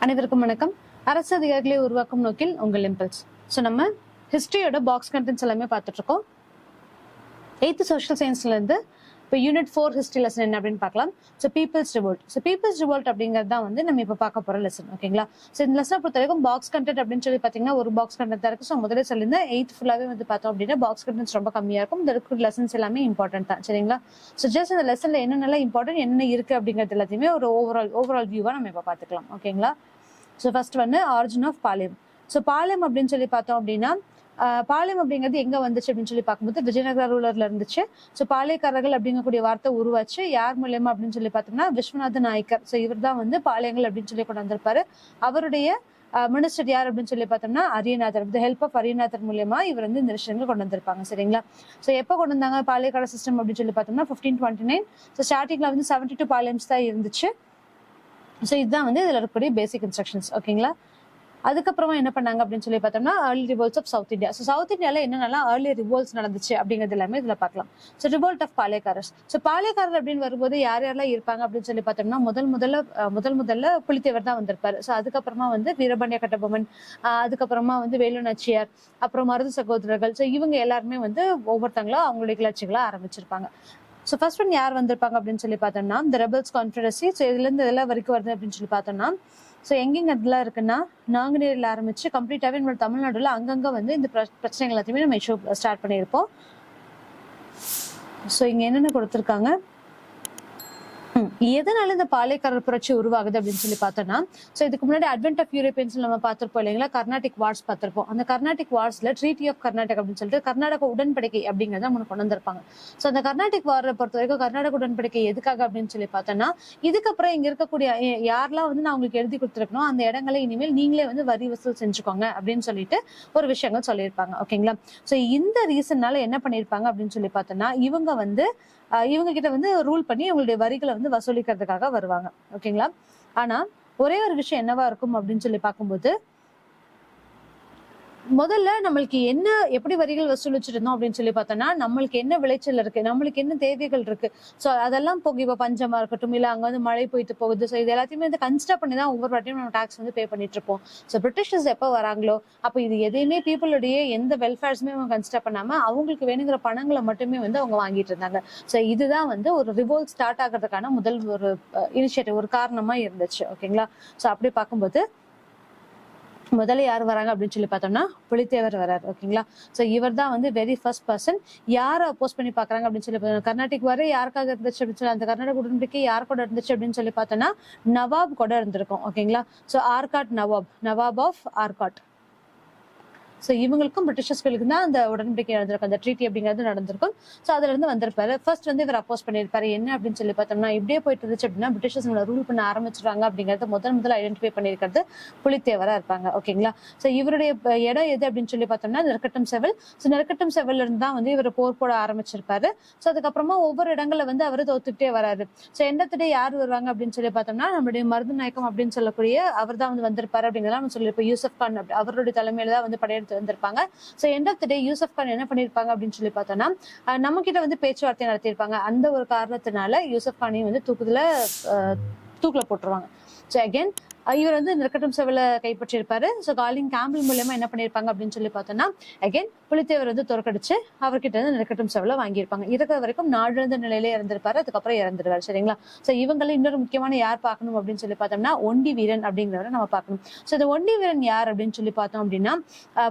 அனைவருக்கும் வணக்கம். அரசு அதிகாரிகளை உருவாக்கும் நோக்கில் உங்கள் இம்பல்ஸ். ஸோ நம்ம ஹிஸ்டரியோட பாக்ஸ் கண்டென்ட்ஸ் எல்லாமே பார்த்துட்டு இருக்கோம். 8th சோஷியல் சயின்ஸ்ல இருந்து இப்போ யூனிட் 4 ஹிஸ்டரி லெசன் என்ன அப்படின்னு பார்க்கலாம். So peoples revolt. So peoples revolt அப்படிங்கிறது தான் வந்து நம்ம இப்போ பார்க்க போற லெசன். ஓகேங்களா? ஸோ இந்த லெசனை பொறுத்த வரைக்கும் பாக்ஸ் கண்டென்ட் அப்படின்னு சொல்லி பார்த்தீங்கன்னா ஒரு பாக்ஸ் கண்டென்ட் தான் இருக்கு. ஸோ முதல்ல சொல்லியிருந்தேன் 8th ஃபுல்லாவே வந்து பார்த்தோம் அப்படின்னா பாக்ஸ் கண்டென்ட்ஸ் ரொம்ப கம்மியா இருக்கும். இந்த இருக்கிற லெசன்ஸ் எல்லாமே இம்பார்ட்டன்ட் தான். சரிங்களா? ஸோ ஜஸ்ட் இந்த லெசன்ல என்னென்னலாம் இம்பார்ட்டன்ட் என்ன இருக்கு அப்படிங்கிறது எல்லாத்தையுமே ஒரு ஓவரால் வியூவா நம்ம இப்போ பார்த்துக்கலாம். ஓகேங்களா? ஸோ ஃபர்ஸ்ட் வந்து ஆரிஜின் ஆஃப் பாளையம். ஸோ பாளையம் அப்படின்னு சொல்லி பார்த்தோம் அப்படின்னா பாளையம் அப்படிங்கிறது எங்க வந்துச்சு அப்படின்னு சொல்லி பார்க்கும்போது விஜயநகர ரூலர்ல இருந்துச்சு. ஸோ பாளையக்காரர்கள் அப்படிங்கக்கூடிய வார்த்தை உருவாச்சு யார் மூலியமா அப்படின்னு சொல்லி பார்த்தோம்னா விஸ்வநாத நாயக்கர். ஸோ இவர் தான் வந்து பாளையங்கள் அப்படின்னு சொல்லி கொண்டு வந்திருப்பாரு. அவருடைய மினிஸ்டர் யார் அப்படின்னு சொல்லி பார்த்தோம்னா Ariyanathar. With help of Ariyanathar மூலியமா இவர் வந்து இந்த விஷயங்கள் கொண்டு வந்திருப்பாங்க. சரிங்களா? ஸோ எப்போ கொண்டு வந்தாங்க பாளையக்கார சிஸ்டம் அப்படின்னு சொல்லி பார்த்தோம்னா 1529. ஸோ ஸ்டார்டிங்ல வந்து 72 பாளையம்ஸ் தான் இருந்துச்சு. ஸோ இதுதான் வந்து இதுல இருக்கக்கூடிய பேசிக் இன்ஸ்ட்ரக்ஷன்ஸ். ஓகேங்களா? அதுக்கப்புறமா என்ன பண்ணாங்க அப்படின்னு சொல்லி பார்த்தோம்னா early revolts of south India. So south இந்தியாவில் என்னென்னலாம் ஏர்லி ரிவோல்ட்ஸ் நடந்துச்சு அப்படிங்கிறது எல்லாமே இதில் பார்க்கலாம். ஸோ ரிவோல்ட் ஆஃப் பாளையக்காரர்ஸ். ஸோ பாளையக்காரர் அப்படின்னு வரும்போது யார் யாரெல்லாம் இருப்பாங்க அப்படின்னு சொல்லி பார்த்தோம்னா முதல்ல புலித்தேவர் தான் வந்திருப்பாரு. ஸோ அதுக்கப்புறமா வந்து வீரபாண்டிய கட்டபொம்மன், அதுக்கப்புறமா வந்து வேலு நாச்சியார், அப்புறம் மருது சகோதரர்கள். ஸோ இவங்க எல்லாருமே வந்து ஒவ்வொருத்தங்களும் அவங்களுடைய கிளர்ச்சிகளை ஆரம்பிச்சிருப்பாங்க. ஸோ ஃபர்ஸ்ட் ஒன் யார் வந்திருப்பாங்க அப்படின்னு சொல்லி பார்த்தோம்னா இந்த ரெபல்ஸ் கான்ஃபெடரசி. ஸோ இதுல இருந்து இதெல்லாம் வரைக்கும் வருது அப்படின்னு சொல்லி பார்த்தோம்னா ஸோ எங்கெங்க இதெல்லாம் இருக்குன்னா நாங்குநேரில் ஆரம்பிச்சு கம்ப்ளீட்டாவே நம்மளோட தமிழ்நாடுல அங்கங்க வந்து இந்த பிரச்சனைகள் எல்லாத்தையுமே நம்ம இஷ்யூ ஸ்டார்ட் பண்ணியிருப்போம். ஸோ இங்க என்னென்ன கொடுத்துருக்காங்க, எதனால இந்த பாளையக்காரர் புரட்சி உருவாகுது அப்படின்னு சொல்லி பார்த்தோம்னா ஸோ இதுக்கு முன்னாடி அட்வென்ட் ஆஃப் யூரோப்பியன்ஸ் நம்ம பார்த்திருப்போம் இல்லைங்களா? கர்நாடிக் வார்ஸ் பார்த்திருப்போம். அந்த கர்நாடிக் வார்ஸ்ல ட்ரீட்டி ஆஃப் கர்நாடக் அப்படின்னு சொல்லிட்டு கர்நாடக உடன்படிக்கை அப்படிங்கிறத நம்ம கொண்டு வந்திருப்பாங்க. ஸோ அந்த கர்நாடிக் வாரை பொறுத்த வரைக்கும் கர்நாடக உடன்படிக்கை எதுக்காக அப்படின்னு சொல்லி பார்த்தோம்னா இதுக்கப்புறம் இங்க இருக்கக்கூடிய யாரெல்லாம் வந்து நான் உங்களுக்கு எழுதி கொடுத்துருக்கணும் அந்த இடங்களை இனிமேல் நீங்களே வந்து வரி வசூல் செஞ்சுக்கோங்க அப்படின்னு சொல்லிட்டு ஒரு விஷயங்கள் சொல்லியிருப்பாங்க. ஓகேங்களா? ஸோ இந்த ரீசன்னால என்ன பண்ணியிருப்பாங்க அப்படின்னு சொல்லி பார்த்தோம்னா இவங்க கிட்ட வந்து ரூல் பண்ணி இவங்களுடைய வரிகளை வந்து வசூலிக்கிறதுக்காக வருவாங்க. ஓகேங்களா? ஆனா ஒரே ஒரு விஷயம் என்னவா இருக்கும் அப்படின்னு சொல்லி பார்க்கும்போது முதல்ல நம்மளுக்கு என்ன எப்படி வரிகள் வசூலிச்சுட்டு இருந்தோம் அப்படின்னு சொல்லி பார்த்தோம்னா நம்மளுக்கு என்ன விளைச்சல் இருக்கு, நம்மளுக்கு என்ன தேவைகள் இருக்கு. ஸோ அதெல்லாம் போக இப்ப பஞ்சமா இருக்கட்டும் இல்ல அங்க வந்து மழை போயிட்டு போகுது. ஸோ இது எல்லாத்தையுமே வந்து கன்சிடர் பண்ணி தான் ஒவ்வொரு வாட்டியும் நம்ம டாக்ஸ் வந்து பே பண்ணிட்டு இருப்போம். ஸோ பிரிட்டிஷர்ஸ் எப்போ வராங்களோ அப்போ இது எதையுமே பீப்புளுடைய எந்த வெல்ஃபேர்ஸுமே அவங்க கன்சிடர் பண்ணாம அவங்களுக்கு வேணுங்கிற பணங்களை மட்டுமே வந்து அவங்க வாங்கிட்டு இருந்தாங்க. ஸோ இதுதான் வந்து ஒரு ரிவோல்ட் ஸ்டார்ட் ஆகிறதுக்கான முதல் ஒரு இனிஷியேட்டிவ் ஒரு காரணமா இருந்துச்சு. ஓகேங்களா? ஸோ அப்படி பார்க்கும்போது முதல்ல யார் வராங்க அப்படின்னு சொல்லி பார்த்தோம்னா புலித்தேவர் வராரு. ஓகேங்களா? ஸோ இவர் தான் வந்து வெரி ஃபர்ஸ்ட் பர்சன். யாரை அப்போஸ் பண்ணி பாக்குறாங்க அப்படின்னு சொல்லி கர்நாடிக் வர யாருக்காக இருந்துச்சு அப்படின்னு சொல்லி அந்த கர்நாடக உடன்படிக்கை யார் கூட இருந்துச்சு அப்படின்னு சொல்லி பார்த்தோம்னா நவாப் கூட இருந்திருக்கும். ஓகேங்களா? So Arcot nawab of Arcot. So இவங்களுக்கும் பிரிட்டிஷர்ஸ்களுக்கு தான் அந்த உடன்படிக்கை நடந்திருக்கும், அந்த ட்ரீட்டி அப்படிங்கிறது நடந்திருக்கும். ஸோ அதுல இருந்து வந்திருப்பாரு. ஃபர்ஸ்ட் வந்து இவர் அப்போஸ் பண்ணியிருப்பாரு. என்ன அப்படின்னு சொல்லி பார்த்தோம்னா இப்படியே போயிட்டு இருந்துச்சு அப்படின்னா பிரிட்டிஷர்ஸ் ரூல் பண்ண ஆரம்பிச்சிருவாங்க அப்படிங்கறத முதல் ஐடென்டிஃபை பண்ணியிருக்கிறது புலித்தேவரா இருப்பாங்க. ஓகேங்களா? ஸோ இவருடைய இடம் எது அப்படின்னு சொல்லி பார்த்தோம்னா நெற்கட்டும் செவல். ஸோ நெற்கட்டும் செவல்ல இருந்து தான் வந்து இவர் போர் போட ஆரம்பிச்சிருப்பாரு. ஸோ அதுக்கப்புறமா ஒவ்வொரு இடங்கள்ல வந்து அவர் தோத்துக்கிட்டே வராரு. ஸோ எண்டத்துடைய யார் வருவாங்க அப்படின்னு சொல்லி பார்த்தோம்னா நம்மளுடைய மருது நாயக்கம் அப்படின்னு சொல்லக்கூடிய அவர் தான் வந்து வந்திருப்பாரு அப்படிங்கிறத நம்ம சொல்லியிருப்போம். யூசப் கான் அவருடைய தலைமையில தான் வந்து படையெடுத்து வந்திருப்பாங்க. சோ எண்ட் ஆஃப் தி டே யூசப் கான் என்ன பண்ணிருப்பாங்க அப்படின்னு சொல்லி பார்த்தோம்னா நம்ம கிட்ட வந்து பேச்சுவார்த்தை நடத்தியிருப்பாங்க. அந்த ஒரு காரணத்தினால யூசப் கானையும் வந்து தூக்குல போட்டுருவாங்க. ஸோ அகைன் இவர் வந்து நெற்கட்டும் செவலை கைப்பற்றியிருப்பாரு. ஸோ காலிங் கேம்பிள் மூலமா என்ன பண்ணிருப்பாங்க அப்படின்னு சொல்லி பார்த்தோம்னா அகைன் புலித்தேவர் வந்து தோற்கடிச்சு அவர்கிட்ட இருந்து நெற்கட்டும் செவலை வாங்கியிருப்பாங்க. இருக்கிற வரைக்கும் நாடிழந்த நிலையில இறந்திருப்பாரு. அதுக்கப்புறம் இறந்துருவாரு. சரிங்களா? ஸோ இவங்களை இன்னொரு முக்கியமான யார் பார்க்கணும் அப்படின்னு சொல்லி பார்த்தோம்னா ஒண்டி வீரன் அப்படிங்கிறவரை நம்ம பார்க்கணும். ஸோ இந்த ஒண்டி வீரன் யார் அப்படின்னு சொல்லி பார்த்தோம் அப்படின்னா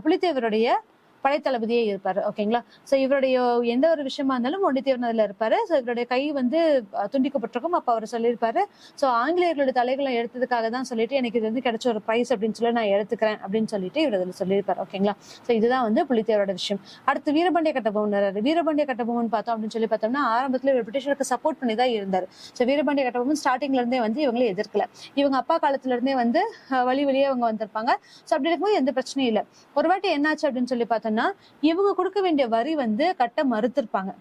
புலித்தேவருடைய படைத்தளபதியே இருப்பாரு. ஓகேங்களா? சோ இவருடைய எந்த ஒரு விஷயமா இருந்தாலும் ஒண்டித்தேவன் அதுல இருப்பாரு. சோ இவருடைய கை வந்து துண்டிக்கப்பட்டிருக்கும். அப்ப அவர் சொல்லியிருப்பாரு சோ ஆங்கிலேயர்களுடைய தலைகளை எடுத்ததுக்காக தான் சொல்லிட்டு எனக்கு இது வந்து கிடைச்ச ஒரு பிரைஸ் அப்படின்னு சொல்லி நான் எடுத்துக்கிறேன் அப்படின்னு சொல்லிட்டு இவர் அதுல சொல்லியிருப்பாரு. ஓகேங்களா? சோ இதுதான் வந்து புலித்தேவரோட விஷயம். அடுத்து வீரபாண்டிய கட்டபொம்மன். வீரபாண்டிய கட்டபொம்மன் பார்த்தோம் அப்படின்னு சொல்லி பார்த்தோம்னா ஆரம்பத்துல இவர் பிரிட்டிஷருக்கு சப்போர்ட் பண்ணி தான் இருந்தாரு. சோ வீரபாண்டிய கட்டபொம்மன் ஸ்டார்டிங்ல இருந்தே வந்து இவங்களை எதிர்க்கல. இவங்க அப்பா காலத்துல இருந்தே வந்து வழியே அவங்க வந்திருப்பாங்க. சோ அப்படி இருக்கும்போது எந்த பிரச்சனையும் இல்லை. ஒரு வாட்டி என்னாச்சு அப்படின்னு சொல்லி பார்த்தோம்னா இவங்க கொடுக்க வேண்டிய வரி வந்து கட்ட மறுத்திருப்பாங்க.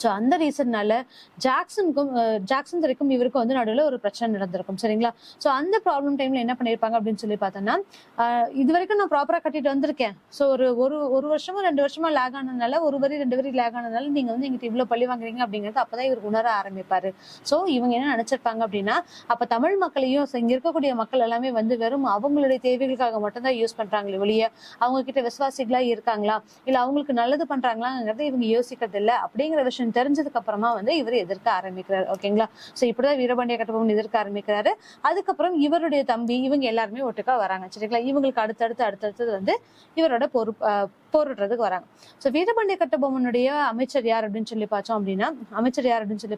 ஸோ அந்த ரீசன்னால ஜாக்சன் துரைக்கும் இவருக்கும் வந்து நடுவில் ஒரு பிரச்சனை நடந்திருக்கும். சரிங்களா? ஸோ அந்த ப்ராப்ளம் டைம்ல என்ன பண்ணியிருப்பாங்க அப்படின்னு சொல்லி பார்த்தோம்னா, இது வரைக்கும் நான் ப்ராப்பரா கட்டிட்டு வந்திருக்கேன். ஸோ ஒரு ஒரு வருஷமா 2 வருஷமா லேக் ஆனதுனால, ஒரு வரி 2 வரி லேக் ஆனதுனால நீங்க வந்து எங்கிட்ட இவ்வளவு பழி வாங்குறீங்க அப்படிங்கிறது அப்பதான் இவர் உணர ஆரம்பிப்பாரு. ஸோ இவங்க என்ன நினைச்சிருப்பாங்க அப்படின்னா, அப்ப தமிழ் மக்களையும் இங்க இருக்கக்கூடிய மக்கள் எல்லாமே வந்து வெறும் அவங்களுடைய தேவைகளுக்காக மட்டும்தான் யூஸ் பண்றாங்களே ஒழிய அவங்க கிட்ட விசுவாசிகளா இருக்காங்களா, இல்ல அவங்களுக்கு நல்லது பண்றாங்களாங்கிறத இவங்க யோசிக்கிறது இல்லை அப்படிங்கிற விஷயம் தெரிஞ்சதுக்கு அப்புறமா வந்து இவர் எதிர்க்க ஆரம்பிக்கிறாரு. ஓகேங்களா? சோ இப்படிதான் வீரபாண்டிய கட்டபொம்மன் எதிர்க்க ஆரம்பிக்கிறாரு. அதுக்கப்புறம் இவருடைய தம்பி இவங்க எல்லாருமே ஒட்டுக்கா வராங்க. சரிங்களா? இவங்களுக்கு அடுத்தடுத்து வந்து இவரோட போரிடுறதுக்கு வராங்க. சோ வீரபாண்டிய கட்டபொம்மனுடைய அமைச்சர் யார் அப்படின்னு சொல்லி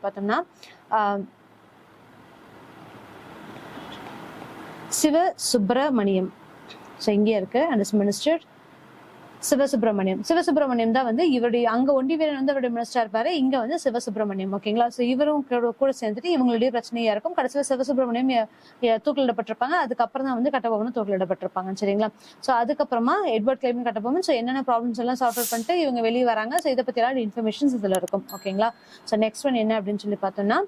பார்த்தோம்னா சிவ சுப்பிரமணியம். சோ இங்கே இருக்கு அந்த மினிஸ்டர் சிவசுப்பிரமணியம் தான் வந்து இவருடைய அங்க ஒண்டி வீரன் வந்து அவருடைய மினிஸ்டரா இருப்பாரு. இங்க வந்து சிவசுப்பிரமணியம். ஓகேங்களா? சோ இவரும் கூட சேர்ந்துட்டு இவங்களுடைய பிரச்சனையா இருக்கும். கடைசியில சிவசுப்பிரமணியம் தூக்கிலிடப்பட்டிருப்பாங்க. அதுக்கப்புறம் தான் வந்து கட்டபொம்மன் தூக்கிலிடப்பட்டிருப்பாங்க. சரிங்களா? சோ அதுக்கப்புறமா எட்வர்ட் கிளைவ் கட்டபொம்மன் சோ என்னென்ன ப்ராப்ளம்ஸ் எல்லாம் சார்ட் அவுட் பண்ணிட்டு இவங்க வெளியே வராங்க. சோ இதை பத்தி எல்லாம் இன்ஃபர்மேஷன்ஸ் இதுல இருக்கும். ஓகேங்களா? சோ நெக்ஸ்ட் ஒன் என்ன அப்படின்னு சொல்லி பார்த்தோம்னா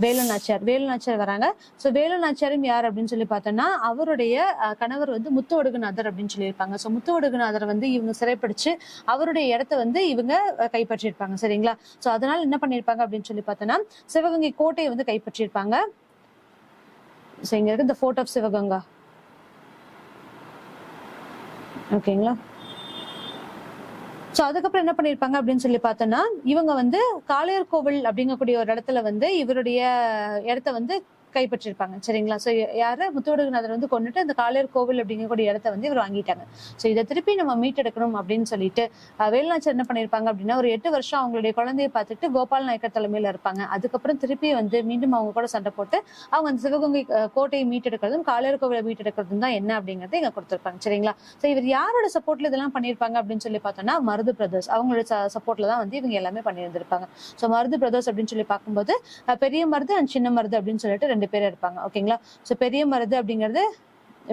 வேலு நாச்சியார் வராங்க. சோ வேலு நாச்சியாரும் யார் அப்படின்னு சொல்லி பார்த்தோம்னா அவருடைய கணவர் வந்து முத்து ஒடுகுநாதர் அப்படின்னு சொல்லியிருப்பாங்க. சோ முத்து ஒடுகுநாதர் வந்து இவங்க சிறைப்பிடிச்சு அவருடைய இடத்த வந்து இவங்க கைப்பற்றியிருப்பாங்க. சரிங்களா? சோ அதனால என்ன பண்ணிருப்பாங்க அப்படின்னு சொல்லி பார்த்தோம்னா சிவகங்கை கோட்டையை வந்து கைப்பற்றியிருப்பாங்க. சோ இங்க இருக்கு தி ஃபோர்ட் ஆஃப் சிவகங்கா. ஓகேங்களா? சோ அதுக்கப்புறம் என்ன பண்ணிருப்பாங்க அப்படின்னு சொல்லி பார்த்தோம்னா இவங்க வந்து காளையார் கோவில் அப்படிங்கக்கூடிய ஒரு இடத்துல வந்து இவருடைய இடத்த வந்து கைப்பற்றிருப்பாங்க. சரிங்களா? சோ யாரு முத்துவடுகநாதர் வந்து கொண்டுட்டு அந்த காளையார் கோவில் அப்படிங்கக்கூடிய இடத்த வந்து இவர் வாங்கிட்டாங்க. சோ இதை திருப்பி நம்ம மீட்டெடுக்கணும் அப்படின்னு சொல்லிட்டு வேலுநாச்சியார் என்ன பண்ணிருப்பாங்க அப்படின்னா ஒரு 8 வருஷம் அவங்களுடைய குழந்தைய பார்த்துட்டு கோபால் நாயக்கர் தலைமையில இருப்பாங்க. அதுக்கப்புறம் திருப்பி வந்து மீண்டும் அவங்க கூட சண்டை போட்டு அவங்க அந்த சிவகங்கை கோட்டையை மீட்டெடுக்கிறதும் காளையார் கோவிலை மீட்டெடுக்கிறதும் தான் என்ன அப்படிங்கறத இங்க கொடுத்திருப்பாங்க. சரிங்களா? சோ இவர் யாரோட சப்போர்ட்ல இதெல்லாம் பண்ணிருப்பாங்க அப்படின்னு சொல்லி பார்த்தோம்னா மருது பிரதர்ஸ் அவங்களோட சப்போர்ட்ல தான் வந்து இவங்க எல்லாமே பண்ணியிருந்திருப்பாங்க. சோ மருது பிரதர்ஸ் அப்படின்னு சொல்லி பார்க்கும்போது பெரிய மருது அண்ட் சின்ன மருது அப்படின்னு சொல்லிட்டு 2 பேர் இருப்பாங்க. ஓகேங்களா? சோ பெரிய மருது அப்படிங்கிறது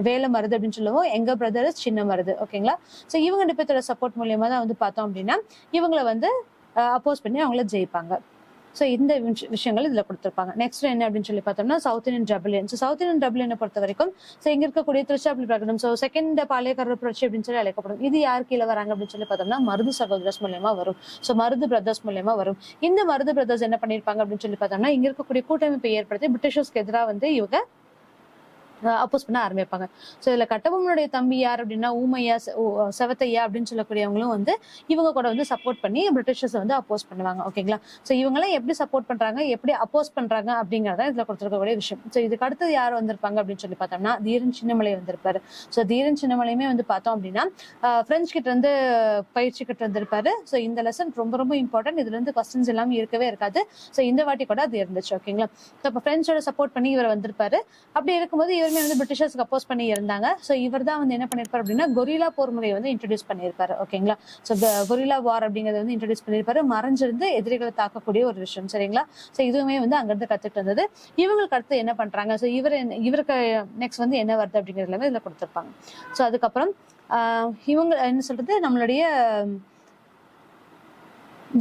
வேலை மருது அப்படின்னு சொல்லுவோம். எங்க பிரதர் சின்ன மருது. ஓகேங்களா? சோ இவங்க 2 பேரோட சப்போர்ட் மூலியமா தான் வந்து பார்த்தோம் அப்படின்னா இவங்களை வந்து அப்போஸ் பண்ணி அவங்கள ஜெயிப்பாங்க. சோ இந்த விஷயங்கள் இதுல கொடுத்திருப்பாங்க. நெக்ஸ்ட் என்ன அப்படின்னு சொல்லி பார்த்தோம்னா south Indian rebellion. So south Indian ரெபல்லியனை பொறுத்த வரைக்கும் சோ இங்க இருக்கக்கூடிய திருச்சிராப்பள்ளி பிரகடனம் சோ செகண்ட் பாளையக்காரர் புரட்சி அப்படின்னு சொல்லி அழைக்கப்படும். இது யார் கீழே வராங்க அப்படின்னு சொல்லி பார்த்தோம்னா மருது சகோதரஸ் மூலியமா வரும். சோ மருது பிரதர்ஸ் மூலியமா வரும். இந்த மருது பிரதர்ஸ் என்ன பண்ணிருப்பாங்க அப்படின்னு சொல்லி பார்த்தோம்னா இங்க இருக்கக்கூடிய கூட்டமைப்பை ஏற்படுத்தி பிரிட்டிஷர்ஸ்க்கு எதிராக வந்து இவங்க அப்போஸ் பண்ண ஆரம்பிப்பாங்க. சோ இதுல கட்டபொம்மனுடைய தம்பி யார் அப்படின்னா ஊமையா செவத்தையா அப்படின்னு சொல்லக்கூடியவங்களும் வந்து இவங்க கூட வந்து சப்போர்ட் பண்ணி பிரிட்டிஷர்ஸ் வந்து அப்போஸ் பண்ணுவாங்க. ஓகேங்களா? சோ இவங்க எல்லாம் எப்படி சப்போர்ட் பண்றாங்க எப்படி அப்போஸ் பண்றாங்க அப்படிங்கறத இதுல கொடுத்திருக்கக்கூடிய விஷயம். சோ இதுக்கு அடுத்தது யார் வந்திருப்பாங்க அப்படின்னு சொல்லி பார்த்தோம்னா தீரன் சின்னமலை வந்திருப்பாரு. சோ தீரன் சின்னமலையுமே வந்து பார்த்தோம் அப்படின்னா பிரெஞ்சு கிட்ட இருந்து பயிற்சி கிட்ட வந்திருப்பாரு. சோ இந்த லெசன் ரொம்ப ரொம்ப இம்பார்ட்டன்ட். இதுல இருந்து கொஸ்டின்ஸ் எல்லாமே இருக்கவே இருக்காது. சோ இந்த வாட்டி கூட அது இருந்துச்சு. ஓகேங்களா? சோ அப்ப பிரெஞ்சோட சப்போர்ட் பண்ணி இவர் வந்திருப்பாரு. அப்படி இருக்கும்போது இவருமே வந்து பிரிட்டிஷர்ஸ்க்கு அப்போஸ் பண்ணி இருந்தாங்க. சோ இவர் தான் வந்து என்ன பண்ணிருப்பாரு அப்படின்னா கொரில்லா போர் முறையை வந்து இன்ட்ரோடியூஸ் பண்ணிருப்பாரு. ஓகேங்களா? சோ கொரில்லா வார் அப்படிங்கறத வந்து இன்ட்ரோடியூஸ் பண்ணிருப்பாரு. மறைஞ்சிருந்து எதிரிகளை தாக்கக்கூடிய ஒரு விஷயம். சரிங்களா? சோ இதுவுமே வந்து அங்கிருந்து கத்துட்டு இருந்தது. இவங்களுக்கு அடுத்து என்ன பண்றாங்க சோ இவருக்கு நெக்ஸ்ட் வந்து என்ன வருது அப்படிங்கறது எல்லாமே இதுல கொடுத்திருப்பாங்க. சோ அதுக்கப்புறம் இவங்க என்ன சொல்றது நம்மளுடைய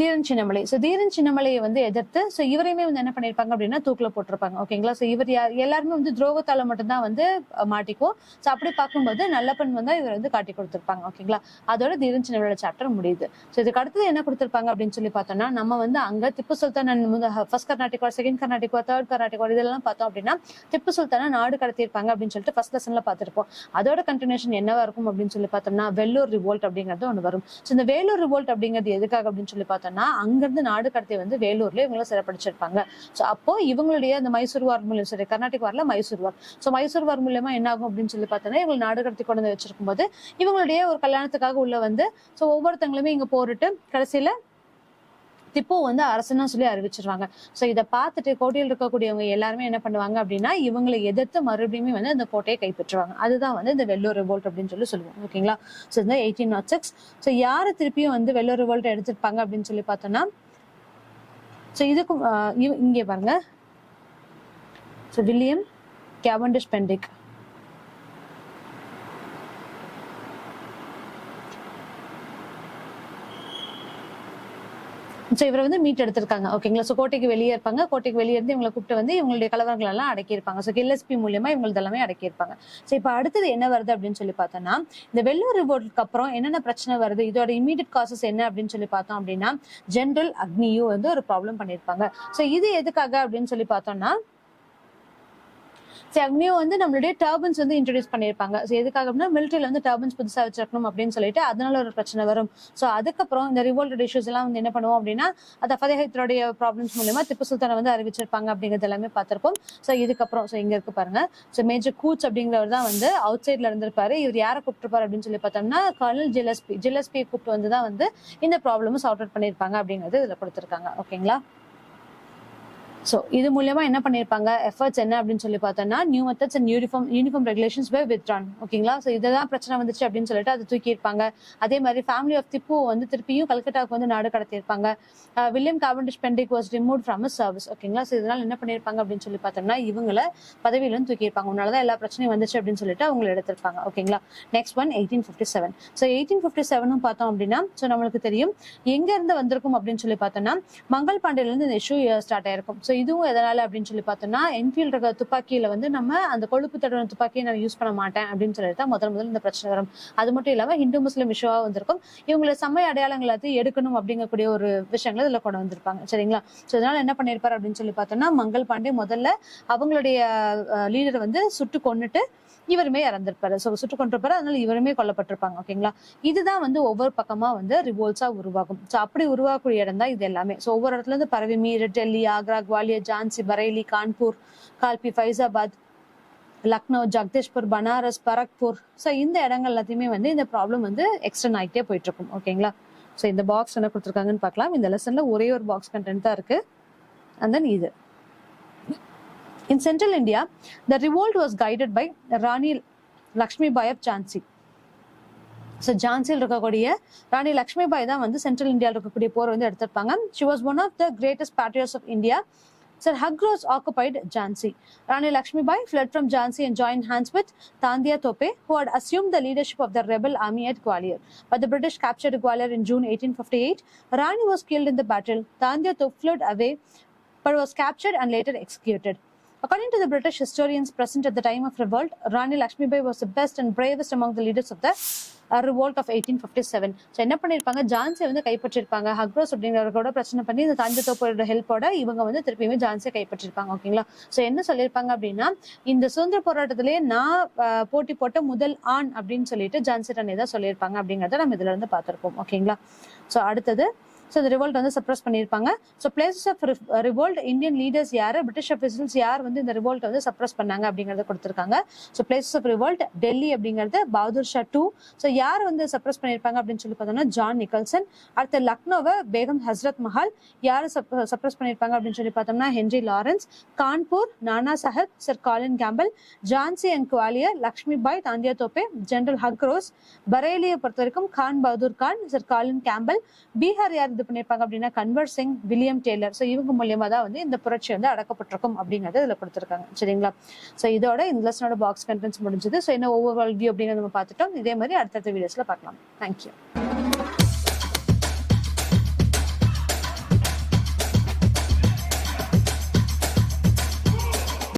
தீரன் சின்னமலை. சோ தீரன் சின்னமலையை வந்து எதிர்த்து சோ இவரையுமே வந்து என்ன பண்ணிருப்பாங்க அப்படின்னா தூக்குல போட்டிருப்பாங்க. ஓகேங்களா? சோ இவர் எல்லாருமே வந்து துரோகத்தால மட்டும்தான் வந்து மாட்டிக்கும். சோ அப்படி பார்க்கும்போது நல்லப்பன் வந்து இவர் வந்து காட்டி கொடுத்திருப்பாங்க. ஓகேங்களா? அதோட தீரன் சின்னமலையோட சாப்டர் முடியுது. சோ இதுக்கு அடுத்தது என்ன கொடுத்திருப்பாங்க அப்படின்னு சொல்லி பார்த்தோம்னா நம்ம வந்து அங்க திப்பு சுல்தான் ஃபர்ஸ்ட் கர்நாடிக் வார், செகண்ட் கர்நாடிக் வார், தேர்ட் கர்நாடிக் வார் இதெல்லாம் பார்த்தோம் அப்படின்னா திப்பு சுல்தானா நாடு கடத்திருப்பாங்க அப்படின்னு சொல்லிட்டு ஃபர்ஸ்ட் லெசன்ல பார்த்திருப்போம். அதோட கண்டினியூஷன் என்னவா இருக்கும் அப்படின்னு சொல்லி பார்த்தோம்னா வெள்ளூர் ரிவோல்ட் அப்படிங்கிறது ஒண்ணு வரும். சோ இந்த வேலூர் ரிவோல்ட் அப்படிங்கிறது எதுக்காக அப்படின்னு சொல்லி பார்த்தோம்னா அங்கிருந்து நாடு கடத்தி வந்து வேலூர்ல இவங்களை சிறப்பிடிச்சிருப்பாங்க. சோ அப்போ இவங்களுடைய அந்த மைசூர் வார் மூலியம் சரி கர்நாடிக் வார்ல மைசூர் வார். சோ மைசூர் வார் மூலியமா என்ன ஆகும் அப்படின்னு சொல்லி பார்த்தோம்னா இவங்க நாடு கடத்தி கொண்டு வந்து வச்சிருக்கும் போது இவங்களுடைய ஒரு கல்யாணத்துக்காக உள்ள வந்து சோ ஒவ்வொருத்தங்களுமே இங்க போரிட்டு கடைசியில திப்பு வந்து அரசனா சொல்லி அறிவிச்சிருவாங்க. சோ இதை பார்த்துட்டு கோட்டையில் இருக்கக்கூடியவங்க எல்லாருமே என்ன பண்ணுவாங்க அப்படின்னா இவங்களை எதிர்த்து மறுபடியுமே வந்து அந்த கோட்டையை கைப்பற்றுவாங்க. அதுதான் வந்து இந்த வெள்ளூர் ரிவோல்ட் அப்படின்னு சொல்லி சொல்லுவோம். ஓகேங்களா? சோ இந்த 1806 சோ யாரு திருப்பியும் வந்து வெள்ளூர் ரிவோல்ட் எடுத்திருப்பாங்க அப்படின்னு சொல்லி பார்த்தோம்னா சோ இதுக்கும் இங்கே பாருங்க so William Cavendish Bentinck. So இவரை வந்து மீட் எடுத்திருக்காங்க. ஓகேங்களா. ஸோ கோட்டைக்கு வெளியே இருப்பாங்க. கோட்டைக்கு வெளியே இருந்து இவங்களை கூப்பிட்டு வந்து இவங்களுடைய கலவரங்கள் எல்லாம் அடக்கியிருப்பாங்க. ஸோ கில்லஸ்பி மூலியமா இவங்களுக்கு எல்லாமே அடக்கியிருப்பாங்க. ஸோ இப்போ அடுத்தது என்ன வருது அப்படின்னு சொல்லி பார்த்தோம்னா, இந்த வெள்ளூர் ரிவோல்ட்க்கு அப்புறம் என்னென்ன பிரச்சனை வருது, இதோட இமீடியட் காசஸ் என்ன அப்படின்னு சொல்லி பார்த்தோம் அப்படின்னா, ஜெனரல் அக்னியும் வந்து ஒரு ப்ராப்ளம் பண்ணியிருப்பாங்க. ஸோ இது எதுக்காக அப்படின்னு சொல்லி பார்த்தோம்னா, அக்னியும் வந்து நம்மளுடைய டர்பன்ஸ் வந்து இன்ட்ரடியூஸ் பண்ணியிருப்பாங்க. ஸோ எதுக்காக அப்படின்னா மிலிட்டரியில வந்து டர்பன்ஸ் புதுசாக வச்சிருக்கணும் அப்படின்னு சொல்லிட்டு அதனால ஒரு பிரச்சனை வரும். ஸோ அதுக்கப்புறம் இந்த ரிவோல்டட் இஷ்யூஸ் எல்லாம் வந்து என்ன பண்ணுவோம் அப்படின்னா, அது ஃபதேஹத்துடைய ப்ராப்ளம்ஸ் மூலமா திப்பு சுல்தானை வந்து அறிவிச்சிருப்பாங்க அப்படிங்கிறது எல்லாமே பார்த்திருப்போம். ஸோ இதுக்கப்புறம் இங்க இருக்கு பாருங்க. ஸோ மேஜர் கூச் அப்படிங்கிறவர் தான் வந்து அவுட் சைட்ல இருந்திருப்பாரு. இவர் யாரை கூப்பிட்டுருப்பாரு அப்படின்னு சொல்லி பார்த்தோம்னா, கர்னல் ஜில்லஸ்பியை கூப்பிட்டு வந்து தான் வந்து இந்த ப்ராப்ளமும் சார்ட் அவுட் பண்ணியிருப்பாங்க அப்படிங்கிறது இதுல கொடுத்துருக்காங்க. ஓகேங்களா. ஸோ இது மூலமா என்ன பண்ணியிருப்பாங்க, எஃபர்ட்ஸ் என்ன அப்படின்னு சொல்லி பார்த்தோம்னா, new methods and uniform regulations way withdrawn. ஓகேங்களா. ஸோ இதெல்லாம் பிரச்சனை வந்துச்சு அப்படின்னு சொல்லிட்டு அதை தூக்கியிருப்பாங்க. அதே மாதிரி ஃபேமிலி ஆஃப் திப்பு வந்து திருப்பியும் கல்கட்டாவுக்கு வந்து நாடு கடத்தியிருப்பாங்க. William Cavendish Bentinck was remove from his service. ஓகேங்களா. ஸோ இதனால என்ன பண்ணியிருப்பாங்க அப்படின்னு சொல்லி பார்த்தோம்னா, இவங்களை பதவியிலும் தூக்கியிருப்பாங்க. உன்னாலதான் எல்லா பிரச்சனையும் வந்துச்சு அப்படின்னு சொல்லிட்டு அவங்களை எடுத்திருப்பாங்க. ஓகேங்களா. Next one 1857. ஸோ 1857 பார்த்தோம் அப்படின்னா, ஸோ நம்மளுக்கு தெரியும் எங்க இருந்து வந்திருக்கும் அப்படின்னு சொல்லி பார்த்தோம்னா, மங்கள் பாண்டியில இருந்து இந்த இஷ்யூ ஸ்டார்ட் ஆயிருக்கும். ஸோ இதுவும் எதனால அப்படின்னு சொல்லி பார்த்தோம்னா, என்ஃபீல்ட் இருக்க துப்பாக்கியில வந்து நம்ம அந்த கொழுப்பு தடவை துப்பாக்கியை நான் யூஸ் பண்ண மாட்டேன் அப்படின்னு சொல்லிட்டு முதல் இந்த பிரச்சனை வரும். அது மட்டும் இல்லாம ஹிந்து முஸ்லிம் இஷ்யூவா வந்திருக்கும். இவங்களை சமய அடையாளங்கள் எல்லாத்தையும் எடுக்கணும் அப்படிங்கக்கூடிய ஒரு விஷயங்களை இதுல கொண்டு வந்திருப்பாங்க. சரிங்களா. ஸோ இதனால என்ன பண்ணிருப்பாரு அப்படின்னு சொல்லி பார்த்தோம்னா, மங்கள் பாண்டே முதல்ல அவங்களுடைய லீடரை வந்து சுட்டு கொன்னுட்டு இவருமே இறந்திருப்பாரு. ஸோ சுட்டு கொண்டிருப்பாரு. அதனால இவருமே கொல்லப்பட்டிருப்பாங்க. ஓகேங்களா. இதுதான் வந்து ஒவ்வொரு பக்கமா வந்து ரிவோல்ட்ஸா உருவாகும். ஸோ அப்படி உருவாக்கக்கூடிய இடம் தான் இது எல்லாமே. ஸோ ஒவ்வொரு இடத்துல இருந்து பரவி மீரட், டெல்லி, ஆக்ரா, குவாலியர், ஜான்சி, பரேலி, கான்பூர், கால்பி, ஃபைசாபாத், லக்னோ, ஜக்தேஷ்பூர், பனாரஸ், பரக்பூர். ஸோ இந்த இடங்கள் எல்லாத்தையுமே வந்து இந்த ப்ராப்ளம் வந்து எக்ஸ்டெண்ட் ஆகிட்டே போயிட்டு இருக்கும். ஓகேங்களா. ஸோ இந்த பாக்ஸ் என்ன கொடுத்துருக்காங்கன்னு பார்க்கலாம். இந்த லெசன்ல ஒரே ஒரு பாக்ஸ் கண்டென்ட் தான் இருக்கு. அண்ட் தென் இது in central India, the revolt was guided by Rani Lakshmi Bai of Jhansi. So ஜான்சியில் இருக்கக்கூடிய ராணி லக்ஷ்மி பாய் தான் வந்து சென்ட்ரல் இந்தியாவில் இருக்கக்கூடிய போர் வந்து எடுத்திருப்பாங்க. She was one of the greatest patriots of India. Sir Hagros occupied Jhansi. Rani Lakshmibai fled from Jhansi and joined hands with Tandia Tope, who had assumed the leadership of the rebel army at Gwalior. But the British captured Gwalior in June 1858. Rani was killed in the battle. Tandia Tope fled away, but was captured and later executed. According to the British historians present at the time of revolt, Rani Lakshmibai was the best and bravest among the leaders of the revolt of 1857. So என்ன பண்ணிருப்பாங்க, ஜான்சியை வந்து கைப்பற்றிருப்பாங்க. ஹக்ரோஸ் அப்படிங்கிறவரோட பிரச்சனை பண்ணி இந்த தஞ்சத்தோப்போட ஹெல்ப்போட இவங்க வந்து திருப்பியுமே ஜான்சியை கைப்பற்றிருப்பாங்க. ஓகேங்களா. So என்ன சொல்லியிருப்பாங்க அப்படின்னா, இந்த சுதந்திர போராட்டத்திலேயே நான் போட்டி போட்ட முதல் ஆண் அப்படின்னு சொல்லிட்டு ஜான்சி ராணி தான் சொல்லியிருப்பாங்க அப்படிங்கிறத நம்ம இதுல இருந்து பார்த்திருப்போம். ஓகேங்களா. ஸோ அடுத்தது இந்த ரிவோல்ட் வந்து சப்ரஸ் பண்ணியிருப்பாங்க. So places of revolt, Indian leaders யாரு, பிரிட்டிஷ் அஃபிஷியல்ஸ் யார் வந்து இந்த ரிவோல்ட் வந்து சப்ரஸ் பண்ணாங்க அப்படிங்கறத கொடுத்திருக்காங்க. So places of revolt Delhi அப்படிங்கிறது பகதூர் ஷா 2. ஸோ யார் வந்து சப்ரஸ் பண்ணியிருப்பாங்க அப்படின்னு சொல்லி பார்த்தோம்னா ஜான் நிக்கல்சன். அடுத்த லக்னோவை பேகம் ஹஸ்ரத் மஹால். யாரு சப்ரஸ் பண்ணியிருப்பாங்க அப்படின்னு சொல்லி பார்த்தோம்னா Henry Lawrence. Kanpur Nana Sahib, sir Colin Campbell. Jhansi and Gwalior Lakshmi Bai, Tantia Tope, general Hugh Rose. பரேலியை பொறுத்த வரைக்கும் Khan Bahadur Khan, sir Colin Campbell. Bihar யார் இது பண்ணிருப்பாங்க அப்படின்னா Kunwar Singh, William Taylor. So இவங்க மூலியமா தான் வந்து இந்த புரட்சி வந்து அடக்கப்பட்டிருக்கும் அப்படிங்கறது இதுல கொடுத்திருக்காங்க. சரிங்களா. ஸோ இதோட இந்த லெசனோட பாக்ஸ் கண்டென்ட்ஸ் முடிஞ்சது. ஸோ என்ன ஓவரால் வியூ அப்படிங்கறத நம்ம பார்த்துட்டோம். இதே மாதிரி அடுத்தடுத்த வீடியோஸ்ல பார்க்கலாம். தேங்க்யூ.